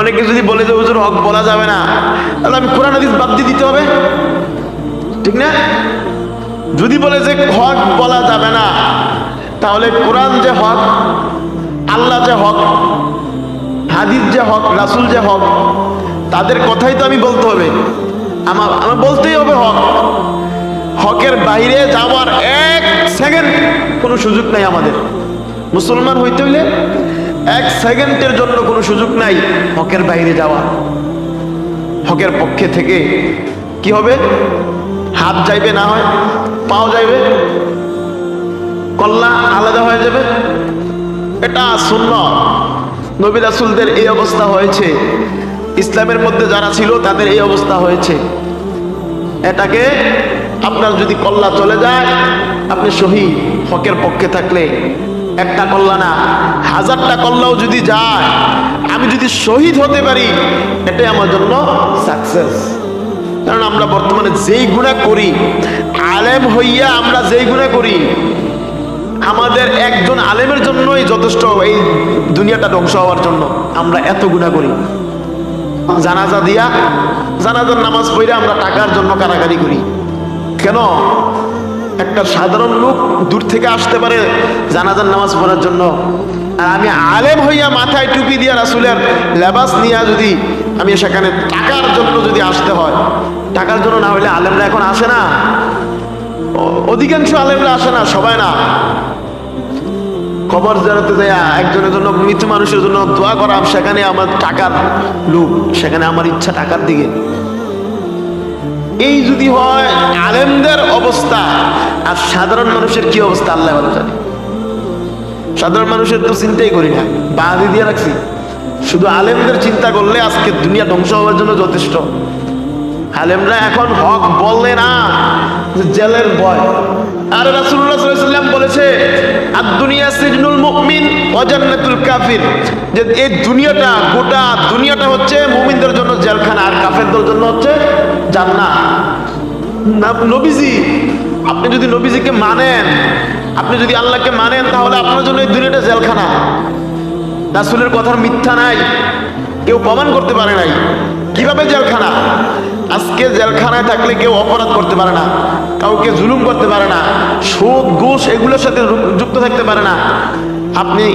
অনেকে যদি বলে যে হুজুর হক বলা যাবে না, তাহলে আমি কোরআন হাদিস বাদ দিয়ে দিতে হবে, ঠিক না? যদি বলে যে হক বলা যাবে না, তাহলে কোরআন যে হক, আল্লাহ যে হক, হাদিস যে হক, রাসূল যে হক, তাদের কথাই তো আমি বলতে হবে, আমার বলতেই হবে হক। হকের বাইরে যাওয়ার এক সেকেন্ড কোনো সুযোগ নাই আমাদের। মুসলমান হইতে হইলে এক সেকেন্ডের জন্য কোনো সুযোগ নাই হকের বাইরে যাওয়া। হকের পক্ষে থেকে কি হবে? হাত যাইবে, না হয় পাও যাইবে, কল্লা আলাদা হয়ে যাবে। এটা সুন্নাত। নবী রাসূলদের এই অবস্থা হয়েছে, ইসলামের মধ্যে যারা ছিল তাদের এই অবস্থা হয়েছে। এটাকে আপনার যদি কল্লা চলে যায়, আপনি শহীদ। হকের পক্ষে থাকলে একটা কল্লা না, 1000টা কল্লাও যদি যায়, আমি যদি শহীদ হতে পারি, এটাই আমার জন্য সাকসেস। কারণ আমরা বর্তমানে যেই গুনাহ করি, আলেম হইয়া আমরা যেই গুনাহ করি, আমাদের একজন আলেমের জন্যই যথেষ্ট এই দুনিয়াটা ধ্বংস হওয়ার জন্য। আমরা এত গুনাহ করি। জানাজা দিয়া, জানাজার নামাজ পড়ে আমরা টাকার জন্য কারাকারি করি। কেন? একটা সাধারণ লোক দূর থেকে আসতে পারে জানাজার নামাজ পড়ার জন্য, আর আমি আলেম হইয়া মাথায় টুপি দিয়া রাসূলের লেবাস নিয়া যদি আমি সেখানে টাকার জন্য যদি আসতে হয়, টাকার জন্য না হইলে আলেমরা এখন আসে না। অধিকাংশ আলেমরা আসে না, সবাই না। কবর জিয়ারতে যায় একজনের জন্য, মৃত মানুষের জন্য দোয়া করাম, সেখানে আমার টাকার লোভ, সেখানে আমার ইচ্ছা টাকার দিকে। এই যদি হয় আলেমদের অবস্থা, আর সাধারণ মানুষের কি অবস্থা আল্লাহ ভালো জানে। সাধারণ মানুষের তো চিন্তাই করি না, বাঁধি দিয়ে রাখছি। শুধু আলেমদের চিন্তা করলে আজকে দুনিয়া ধ্বংস হওয়ার জন্য যথেষ্ট। আলেমরা এখন হক বলে না, জেলের ভয়। আর রাসূলুল্লাহ সাল্লাল্লাহু আলাইহি ওয়াসাল্লাম বলেছে, আর দুনিয়া সিজনুল মুমিন ওয়া জান্নাতুল কাফির, যে এই দুনিয়াটা, গোটা দুনিয়াটা হচ্ছে মুমিনদের জন্য জেলখানা, আর কাফেরদের জন্য হচ্ছে জান্নাত। নবীজি, আপনি যদি নবীজিকে মানেন, আপনি যদি আল্লাহকে মানেন, তাহলে আপনার জন্য এই দুনিয়াটা জেলখানা। রাসূলের কথার মিথ্যা নাই, কেউ প্রমাণ করতে পারে নাই। কিভাবে জেলখানা? আজকে জেলখানায় থাকলে কেউ অপরাধ করতে পারে না, কাউকে জুলুম করতে পারে না, সুদ ঘুষ এগুলোর সাথে যুক্ত থাকতে পারে না। আপনি,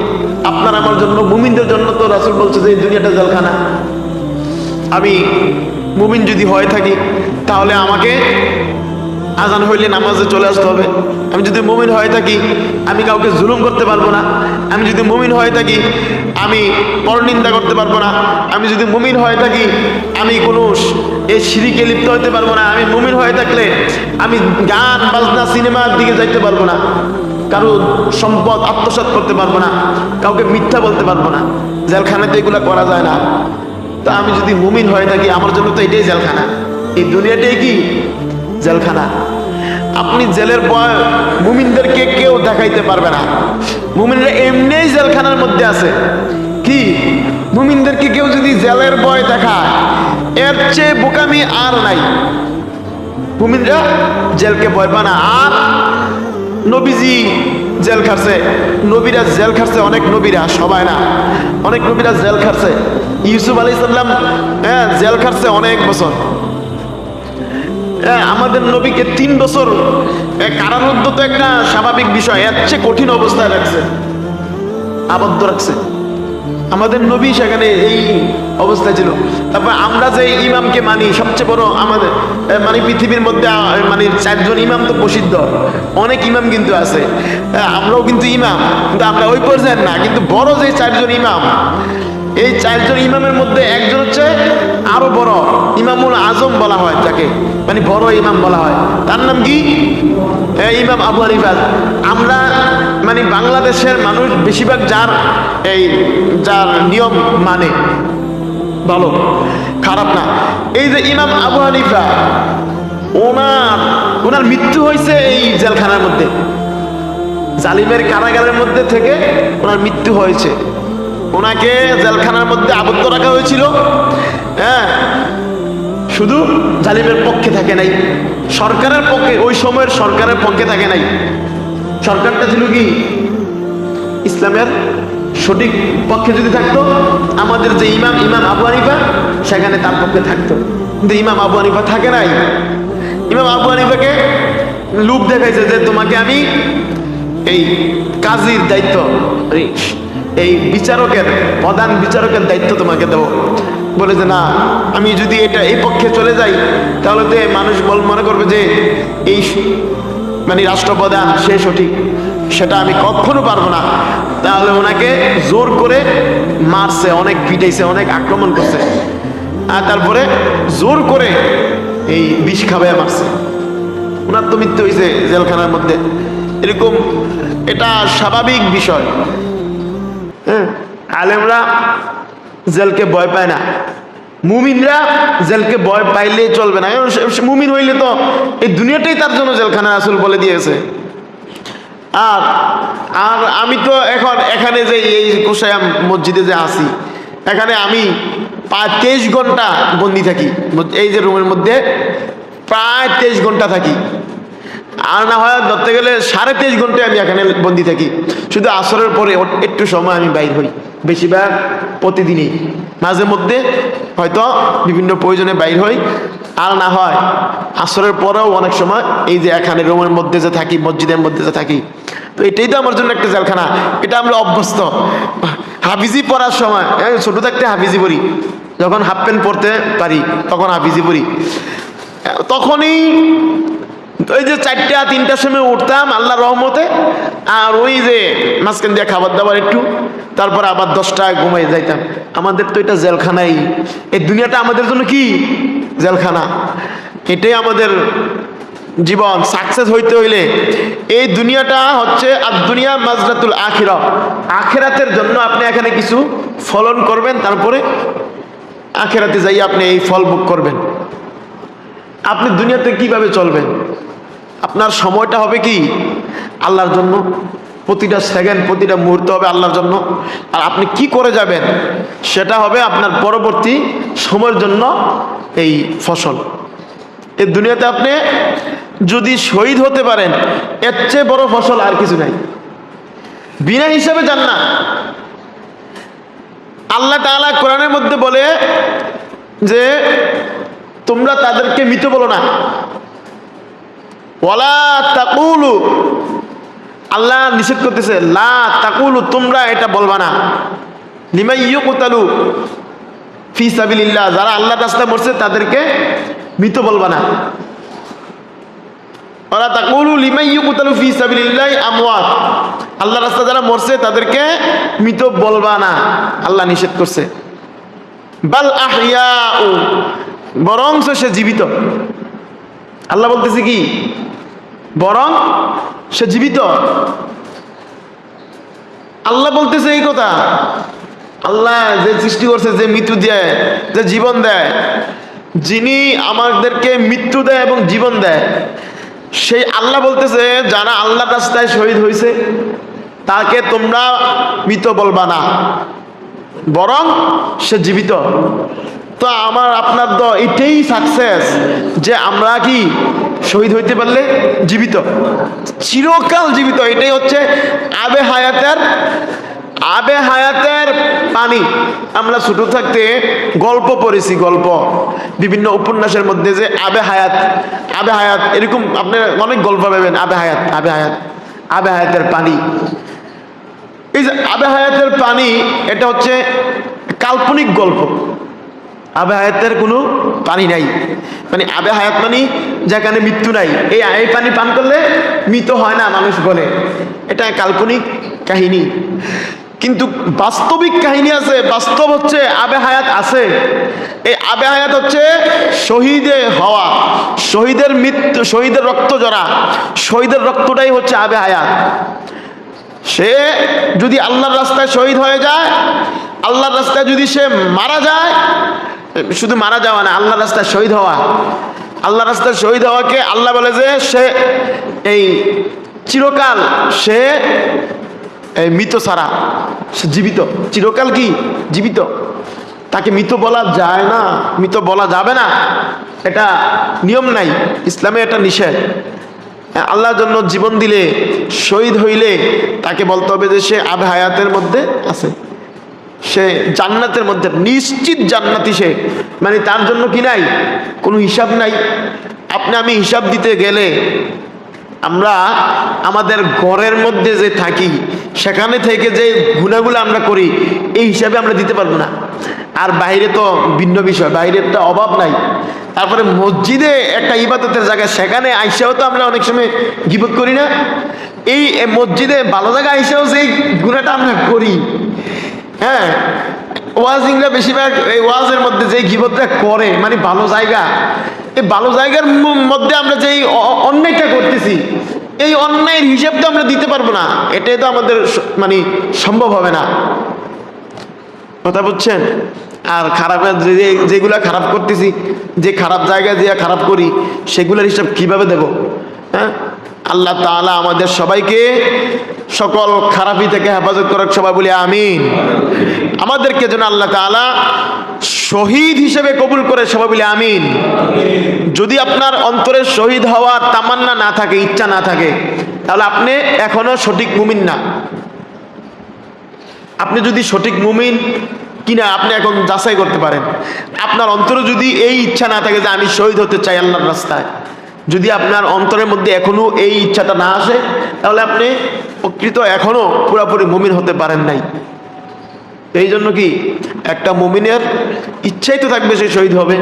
আপনার আমার জন্য, মুমিনদের জন্য তো রাসূল বলছে যে এই দুনিয়াটা জেলখানা। আমি মুমিন যদি হয়ে থাকি, তাহলে আমাকে আজান হইলে নামাজে চলে আসতে হবে। আমি যদি মুমিন হয়ে থাকি, আমি কাউকে জুলুম করতে পারবো না। আমি যদি মুমিন হয়ে থাকি, আমি পরনিন্দা করতে পারবো না। আমি যদি মুমিন হয়ে থাকি, আমি কোনো এই শিরকে লিপ্ত হতে পারবো না। আমি মুমিন হয়ে থাকলে আমি গান বাজনা সিনেমার দিকে যাইতে পারবো না, কারো সম্পদ আত্মসাৎ করতে পারবো না, কাউকে মিথ্যা বলতে পারবো না। জেলখানাতে এগুলো করা যায় না। তা আমি যদি মুমিন হয়ে থাকি, আমার জন্য তো এটাই জেলখানা। এই দুনিয়াটাই কি জেলখানা। আপনি জেলের ভয় মুমিনদেরকে কেউ দেখাইতে পারবে না। মুমিনরা এমনিই জেলখানার মধ্যে আছে। কি? মুমিনদেরকে কেউ যদি জেলের ভয় দেখায়, এর চেয়ে বোকামি আর নাই। মুমিনরা জেলকে ভয় পায় না। আর নবীজি জেল খাটছে, নবীরা জেল খাটছে, অনেক নবীরা, সবাই না, অনেক নবীরা জেল খাটছে। ইউসুফ আলাইহিস সালাম জেল খাটছে অনেক বছর। আমাদের নবীকে 3 বছর কারারুদ্ধ তো একটা স্বাভাবিক বিষয়, এর চেয়ে কঠিন অবস্থায় রাখছে, আবদ্ধ রাখছে। আমাদের নবী সেখানে এই অবস্থায় ছিল। তারপর আমরা যে ইমামকে মানি, সবচেয়ে বড় আমাদের মানে পৃথিবীর মধ্যে মানে 4 জন ইমাম তো প্রসিদ্ধ, অনেক ইমাম কিন্তু আছে। আমরাও কিন্তু ইমাম, কিন্তু আমরা ওই পর্যায়ের না। কিন্তু বড় যে 4 জন ইমাম, এই 4 জন ইমামের মধ্যে একজন হচ্ছে আরো বড়, ইমামুল আজম বলা হয় যাকে, মানে বড় ইমাম বলা হয়। তার নাম কি? ইমাম আবু হানিফা। আমরা মানে বাংলাদেশের মানুষ বেশিরভাগ যার নিয়ম মানে, ভালো খারাপ না। এই যে ইমাম আবু হানিফা, ওনার মৃত্যু হয়েছে এই জেলখানার মধ্যে, জালিমের কারাগারের মধ্যে থেকে ওনার মৃত্যু হয়েছে। ওনাকে জেলখানার মধ্যে আবদ্ধ রাখা হয়েছিল। শুধু জালিমের পক্ষে থাকে নাই, সরকারের পক্ষে, ওই সময়ের সরকারের পক্ষে থাকে নাই। সরকারটা ছিল কি? ইসলামের সঠিক পক্ষে যদি থাকতো, আমাদের যে ইমাম আবু হানিফা সেখানে তার পক্ষে থাকতো, কিন্তু ইমাম আবু হানিফা থাকে নাই। ইমাম আবু হানিফাকে লোভ দেখাইছে যে তোমাকে আমি এই কাজীর দায়িত্ব, এই বিচারকের, প্রধান বিচারকের দায়িত্ব তোমাকে দেবো। বলে যে না, আমি যদি এই পক্ষে চলে যাই তাহলে তো মানুষ মনে করবে যে এই মানে রাষ্ট্রপ্রধান সে সঠিক, সেটা আমি কখনো পারবো না। তাহলে ওনাকে জোর করে মারছে, অনেক পিটাইছে, অনেক আক্রমণ করছে, আর তারপরে জোর করে এই বিষ খাবাইয়া মারছে। ওনার তো মৃত্যু হয়েছে জেলখানার মধ্যে। এরকম এটা স্বাভাবিক বিষয়। হ্যাঁ, আলেমরা জেলকে ভয় পায় না, মুমিনরা জেলকে ভয় পাইলে চলবে না। মুমিন হইলে তো এই দুনিয়াটাই তার জন্য জেলখানা রাসূল বলে দিয়েছে। আর আর আমি তো এখন এখানে যে এই কোসায়াম মসজিদে যে আছি, এখানে আমি প্রায় 23 ঘন্টা বন্দি থাকি। এই যে রুমের মধ্যে প্রায় 23 ঘন্টা থাকি, আর না হয় ধরতে গেলে 23.5 ঘন্টায় আমি এখানে বন্দি থাকি। শুধু আসরের পরে একটু সময় আমি বাইর হই, বেশিরভাগ প্রতিদিনই। মাঝে মধ্যে হয়তো বিভিন্ন প্রয়োজনে বাইর হই, আর না হয় আসরের পরেও অনেক সময় এই যে এখানে রুমের মধ্যে যে থাকি, মসজিদের মধ্যে যে থাকি। তো এটাই তো আমার জন্য একটা জেলখানা, এটা আমরা অভ্যস্ত। হাফিজি পড়ার সময়, ছোট থাকতে হাফিজি পড়ি, যখন হাফ প্যান্ট পরতে পারি তখন হাফিজি পড়ি। তখনই ওই যে 4টা 3টার সময় উঠতাম আল্লাহর রহমতে, আর ওই যে মাঝখান দিয়ে খাবার দাবার একটু, তারপর আবার 10টায় ঘুমাই যাইতাম। আমাদের তো এটা জেলখানাই, এই দুনিয়াটা আমাদের জন্য কি জেলখানা। এটাই আমাদের জীবন। সাকসেস হইতে হইলে এই দুনিয়াটা হচ্ছে আর দুনিয়া মাজরাতুল আখিরা, আখিরাতের জন্য আপনি এখানে কিছু ফলন করবেন, তারপরে আখিরাতে যাই আপনি এই ফল ভোগ করবেন। আপনি দুনিয়াতে কিভাবে চলবেন? আপনার সময়টা হবে কি আল্লাহর জন্য, প্রতিটা সেকেন্ড প্রতিটা মুহূর্ত হবে আল্লাহর জন্য। আর আপনি কি করে যাবেন সেটা হবে আপনার পরবর্তী সময়ের জন্য এই ফসল। এই দুনিয়াতে আপনি যদি শহীদ হতে পারেন, এর চেয়ে বড় ফসল আর কিছু নাই। বিনা হিসাবে জান্নাত। আল্লাহ তাআলা কোরআনের মধ্যে বলে যে তোমরা তাদেরকে মৃত বলো না, ওয়ালা তাকুলু, আল্লাহ নিষেধ করতেছে, লা তাকুলু, তোমরা এটা বলবা না, লিমান ইউকতালু ফি সাবিলিল্লাহ, যারা আল্লাহর রাস্তায় মরছে তাদেরকে মৃত বলবা না। ওয়ালা তাকুলু লিমান ইউকতালু ফি সাবিলিল্লাহি আমওয়াত, আল্লাহর রাস্তায় যারা মরছে তাদেরকে মৃত বলবা না, আল্লাহ নিষেধ করছে। বাল আহইয়াউ, বরং সে জীবিত। আল্লাহ বলতেছে কি, বরং সে জীবিত। আল্লাহ বলতেছে এই কথা। আল্লাহ যে সৃষ্টি করছে, যে মৃত্যু দেয়, যে জীবন দেয়, যিনি আমাদেরকে মৃত্যু দেয় এবং জীবন দেয়, সেই আল্লাহ বলতেছে যারা আল্লাহর রাস্তায় শহীদ হয়েছে তাকে তোমরা মৃত বলবা না, বরং সে জীবিত। তো আমার আপনার তো এটাই সাকসেস, যে আমরা কি শহীদ হইতে পারলে জীবিত, চিরকাল জীবিত। এটাই হচ্ছে আবে হায়াতের পানি। আমরা ছোট থাকতে গল্প পড়েছি, গল্প বিভিন্ন উপন্যাসের মধ্যে, যে আবে হায়াত এরকম আপনি অনেক গল্প পাবেন। আবে হায়াতের পানি। এই যে আবে হায়াতের পানি, এটা হচ্ছে কাল্পনিক গল্প। আবে হায়াতের কোনো পানি নাই, মানে আবে হায়াত মানে যেখানে মৃত্যু নাই। এই পানি পান করলে মৃত হয় না মানুষ বলে, এটা কাল্পনিক কাহিনী। কিন্তু বাস্তবিক কাহিনী আছে, বাস্তব হচ্ছে আবে হায়াত আছে। এই আবে হায়াত হচ্ছে শহীদে হওয়া, শহীদের মৃত্যু, শহীদের রক্ত জরা, শহীদের রক্তটাই হচ্ছে আবে হায়াত। সে যদি আল্লাহর রাস্তায় শহীদ হয়ে যায়, আল্লাহর রাস্তায় যদি সে মারা যায়, শুধু মারা যাওয়া না, আল্লাহর রাস্তায় শহীদ হওয়া। আল্লাহর রাস্তায় শহীদ হওয়াকে আল্লাহ বলে যে সে এই চিরকাল সে এই মৃত ছাড়া, সে জীবিত। চিরকাল কি জীবিত, তাকে মৃত বলা যায় না, মৃত বলা যাবে না, এটা নিয়ম নাই, ইসলামে এটা নিষেধ। আল্লাহর জন্য জীবন দিলে, শহীদ হইলে তাকে বলতে হবে যে সে আব হায়াতের মধ্যে আছে, সে জান্নাতের মধ্যে, নিশ্চিত জান্নাতি সে। মানে তার জন্য কি নাই, কোনো হিসাব নাই। আপনি আমি হিসাব দিতে গেলে আমরা আমাদের ঘরের মধ্যে যে থাকি সেখানে থেকে যে গুনাহগুলো আমরা করি এই হিসাবে আমরা দিতে পারবো না। আর বাইরে তো ভিন্ন বিষয়, বাইরের তো অভাব নাই। তারপরে মসজিদে একটা ইবাদতের জায়গা, সেখানে আইসাও তো আমরা অনেক সময় গীবত করি না। এই মসজিদে ভালো জায়গা আইসাও যে গুনাহটা আমরা করি। হ্যাঁ, ওয়াজিংরা বেশিরভাগ এই ওয়াজের মধ্যে যে গীবতটা করে, মানে ভালো জায়গা, এই ভালো জায়গার মধ্যে আমরা যেই অন্যায়টা করতেছি, এই অন্যায়ের হিসাব তো আমরা দিতে পারবো না। এটাই তো আমাদের মানে সম্ভব হবে না, কথা বুঝছেন? আর খারাপ যেগুলা খারাপ করতেছি, যে খারাপ জায়গায় যে খারাপ করি, সেগুলোর হিসাব কিভাবে দেব? হ্যাঁ, আল্লাহ তাআলা আমাদের সবাইকে সকল খারাপি থেকে হেফাজত করার, সবাই বলি আমিন। আমাদেরকে যেন আল্লাহ তাআলা শহীদ হিসেবে কবুল করে, সবাই বলি আমিন। যদি আপনার অন্তরে শহীদ হওয়ার তামান্না না থাকে, ইচ্ছা না থাকে, তাহলে আপনি এখনো সঠিক মুমিন না। আপনি যদি সঠিক মুমিন কিনা আপনি এখন যাচাই করতে পারেন। আপনার অন্তরে যদি এই ইচ্ছা না থাকে যে আমি শহীদ হতে চাই আল্লাহর রাস্তায়, যদি আপনার অন্তরের মধ্যে এখনো এই ইচ্ছাটা না আসে, তাহলে আপনি প্রকৃত এখনো পুরোপুরি মুমিন হতে পারেন নাই। এই জন্য কি, একটা মুমিনের ইচ্ছাই তো থাকবে সে শহীদ হবে,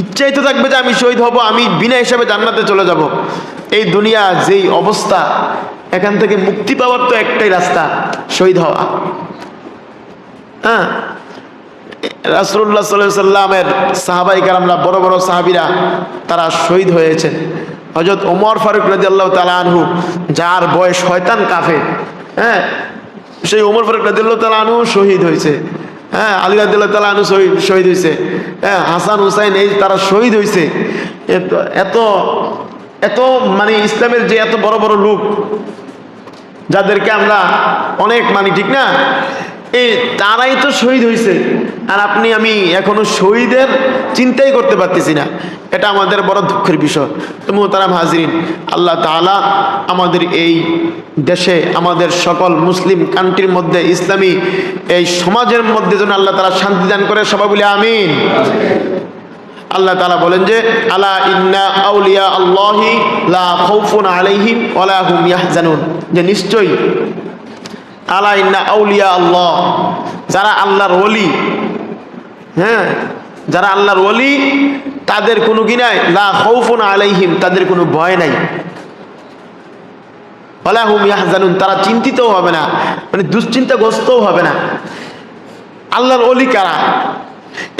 ইচ্ছাই তো থাকবে যে আমি শহীদ হব, আমি বিনা হিসাবে জান্নাতে চলে যাব। এই দুনিয়া যেই অবস্থা, এখান থেকে মুক্তি পাওয়ার তো একটাই রাস্তা, শহীদ হওয়া। হ্যাঁ, রাসূলুল্লাহ সাল্লাল্লাহু আলাইহি সাল্লামের সাহাবায়ে কেরামরা, বড় বড় সাহাবীরা তারা শহীদ হয়েছেন। হযরত ওমর ফারুক রাদিয়াল্লাহু তাআলা আনহু, যার বয়স শয়তান কাফের, হ্যাঁ, সেই ওমর ফারুক রাদিয়াল্লাহু তাআলা আনহু শহীদ হয়েছে। হ্যাঁ, আলী রাদিয়াল্লাহু তাআলা আনহু শহীদ হয়েছে। হ্যাঁ, হাসান হুসাইন এই তারা শহীদ হয়েছে। এত এত মানে ইসলামের যে এত বড় বড় লোক, যাদেরকে আমরা অনেক মানি, ঠিক না, এই তারাই তো শহীদ হয়েছে। আর আপনি আমি এখনো শহীদের চিন্তাই করতে পারতেছি না। এটা আমাদের বড় দুঃখের বিষয়। তো মুহতারাম হাজরিন, আল্লাহ তাআলা আমাদের এই দেশে, আমাদের সকল মুসলিম কান্ট্রির মধ্যে, ইসলামী এই সমাজের মধ্যে যেন আল্লাহ তাআলা শান্তি দান করে, সবাই বলি আমিন। আল্লাহ তাআলা বলেন যে আলা ইন্না আউলিয়া আল্লাহি লা খাউফুন আলাইহিম ওয়ালা হুম ইয়াহজানুন, যে নিশ্চয়ই আলা ইন্না আউলিয়া আল্লাহ, যারা আল্লাহর ওলি, হ্যাঁ, যারা আল্লাহর ওলি, তাদের কোনো কি নাই, লা খাউফুন আলাইহিম, তাদের কোনো ভয় নাই, ওয়ালা হুম ইয়াহজানুন, তারা চিন্তিতও হবে না, মানে দুশ্চিন্তাগ্রস্তও হবে না। আল্লাহর ওলি কারা?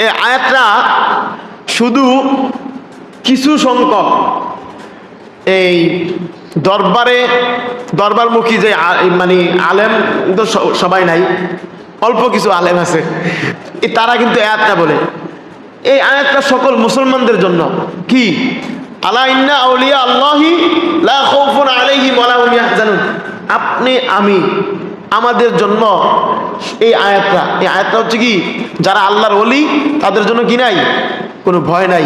এই আয়াতটা শুধু কিছু সংখ্যক এই দরবারমুখী যে মানে আলেম তো সবাই নাই, অল্প কিছু আলেম আছে, তারা কিন্তু আয়াতটা বলে। এই আয়াতটা সকল মুসলমানদের জন্য। কি? আলা ইন্না আউলিয়া আল্লাহি লা খাউফুন আলাইহিম ওয়ালা হুম ইয়াহজানুন। আপনি আমি আমাদের জন্য এই আয়াতটা হচ্ছে কি, যারা আল্লাহর ওলি তাদের জন্য কি নাই, কোনো ভয় নাই,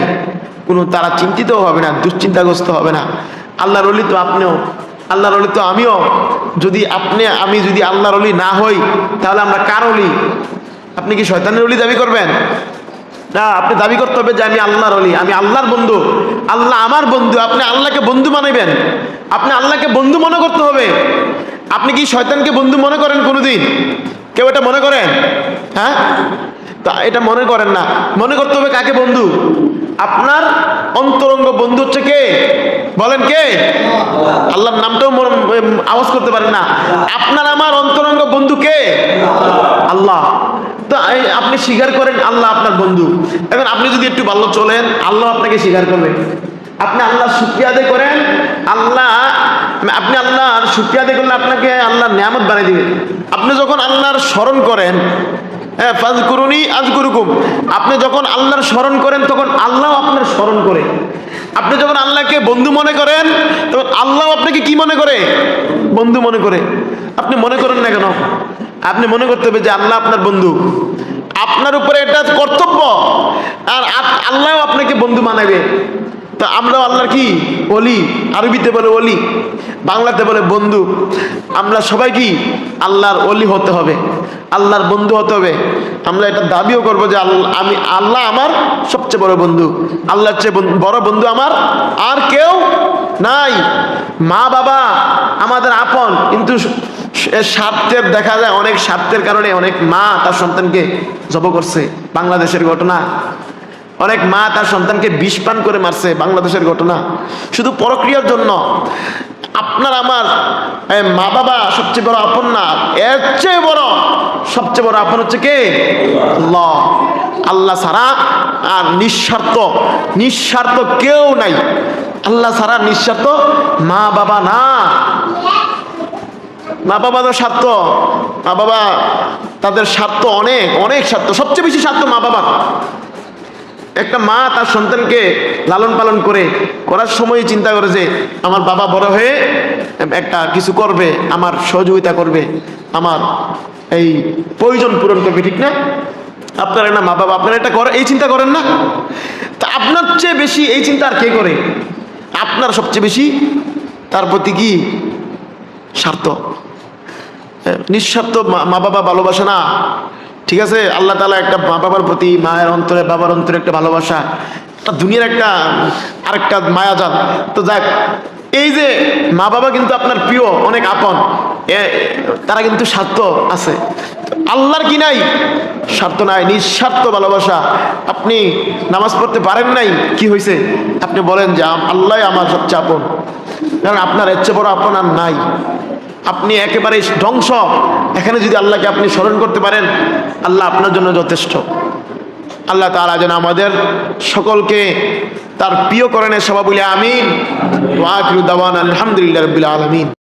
কোনো তারা চিন্তিতও হবে না, দুশ্চিন্তাগ্রস্ত হবে না। আল্লাহর ওলি তো আপনিও, আল্লাহর ওলি তো আমিও। যদি আমি যদি আল্লাহর ওলি না হই, তাহলে আমরা কার ওলি? আপনি কি শয়তানের ওলি দাবি করবেন? না, আপনি দাবি করতে হবে যে আমি আল্লাহর ওলি, আমি আল্লাহর বন্ধু, আল্লাহ আমার বন্ধু। আপনি আল্লাহকে বন্ধু মানাবেন, আপনি আল্লাহকে বন্ধু মনে করতে হবে। আপনি কি শয়তানকে বন্ধু মনে করেন কোনোদিন? কেউ এটা মনে করেন? হ্যাঁ, তা এটা মনে করেন না। মনে করতে হবে কাকে বন্ধু? আপনার অন্তরঙ্গ বন্ধু হচ্ছে কে? বলেন কে? আল্লাহর নামটাও আওয়াজ করতে পারেন না। আপনার আমার অন্তরঙ্গ বন্ধু কে? আল্লাহ। তো আপনি স্বীকার করেন আল্লাহ আপনার বন্ধু। এখন আপনি যদি একটু ভালো চলেন, আল্লাহ আপনাকে স্বীকার করবে। আপনি আল্লাহর শুকরিয়া আদায় করেন, আপনি আল্লাহর শুকরিয়া আদায় করলে আপনাকে আল্লাহর নিয়ামত বানিয়ে দিবে। আপনি যখন আল্লাহর স্মরণ করেন, হ্যাঁ, ফাযকুরুনি আযকুরুকুম, আপনি যখন আল্লাহর স্মরণ করেন তখন আল্লাহ আপনার স্মরণ করে। আপনি যখন আল্লাহকে বন্ধু মনে করেন তখন আল্লাহ আপনাকে কি মনে করে? বন্ধু মনে করে। আপনি মনে করেন না কেন? আপনি মনে করতে হবে যে আল্লাহ আপনার বন্ধু। আপনার উপরে এটা কর্তব্য। আর আল্লাহ আপনাকে বন্ধু বানাবে। তো আমরাও আল্লাহর কি ওলি, আরবিতে বলে ওলি, বাংলাতে বলে বন্ধু। আমরা সবাই কি আল্লাহর ওলি হতে হবে, আল্লাহর বন্ধু হতে হবে। আমরা এটা দাবিও করবো যে আল্লাহ আমার সবচেয়ে বড় বন্ধু, আল্লাহর চেয়ে বড় বন্ধু আমার আর কেউ নাই। মা বাবা আমাদের আপন, কিন্তু স্বার্থের দেখা যায় অনেক স্বার্থের কারণে অনেক মা তার সন্তানকে জবাই করছে, বাংলাদেশের ঘটনা। অনেক মা তার সন্তানকে বিষ পান করে মারছে, বাংলাদেশের ঘটনা। শুধু পরক্রিয়ার জন্য। আপনার আমার মা বাবা সবচেয়ে বড় আপন না, এর চেয়ে বড় সবচেয়ে বড় আপন হচ্ছে কে? আল্লাহ। আল্লাহ ছাড়া আর নিঃস্বার্থ কেউ নাই। আল্লাহ ছাড়া নিঃস্বার্থ মা বাবা না। মা বাবা তো স্বার্থ, মা বাবা তাদের স্বার্থ অনেক অনেক স্বার্থ, সবচেয়ে বেশি স্বার্থ মা বাবা। একটা মা তার সন্তানকে লালন পালন করার সময় চিন্তা করে যে আমার বাবা বড় হয়ে একটা কিছু করবে, আমার সহযোগিতা করবে, আমার এই প্রয়োজন পূরণ করবে, ঠিক না? আপনারা না মা বাবা আপনারা এটা করে, এই চিন্তা করেন না? তা আপনার চেয়ে বেশি এই চিন্তা আর কে করে? আপনার সবচেয়ে বেশি তার প্রতি কি স্বার্থ। নিঃস্বার্থ মা বাবা ভালোবাসা না, ঠিক আছে? আল্লাহ তাআলা একটা মা বাবার প্রতি, মায়ের অন্তরে বাবার অন্তরে একটা ভালোবাসা, একটা দুনিয়ার আরেকটা মায়াজাত। তো যাক, এই যে মা বাবা কিন্তু আপনার প্রিয়, অনেক আপন, তারা কিন্তু স্বার্থ আছে। আল্লাহর কি নাই? স্বার্থ নাই, নিঃস্বার্থ ভালোবাসা। আপনি নামাজ পড়তে পারেন নাই, কি হয়েছে? আপনি বলেন যে আল্লাহ আমার সবচেয়ে আপন, কারণ আপনার এর চেয়ে বড় আপন আর নাই। আপনি একেবারে ধ্বংস, এখানে যদি আল্লাহকে আপনি স্মরণ করতে পারেন, আল্লাহ আপনার জন্য যথেষ্ট। আল্লাহ তাআলা যেন আমাদের সকলকে তার প্রিয় করণের সবাব বলে আমিন। ওয়া আখিরু দাওয়ানা আলহামদুলিল্লাহি রাব্বিল আলামিন।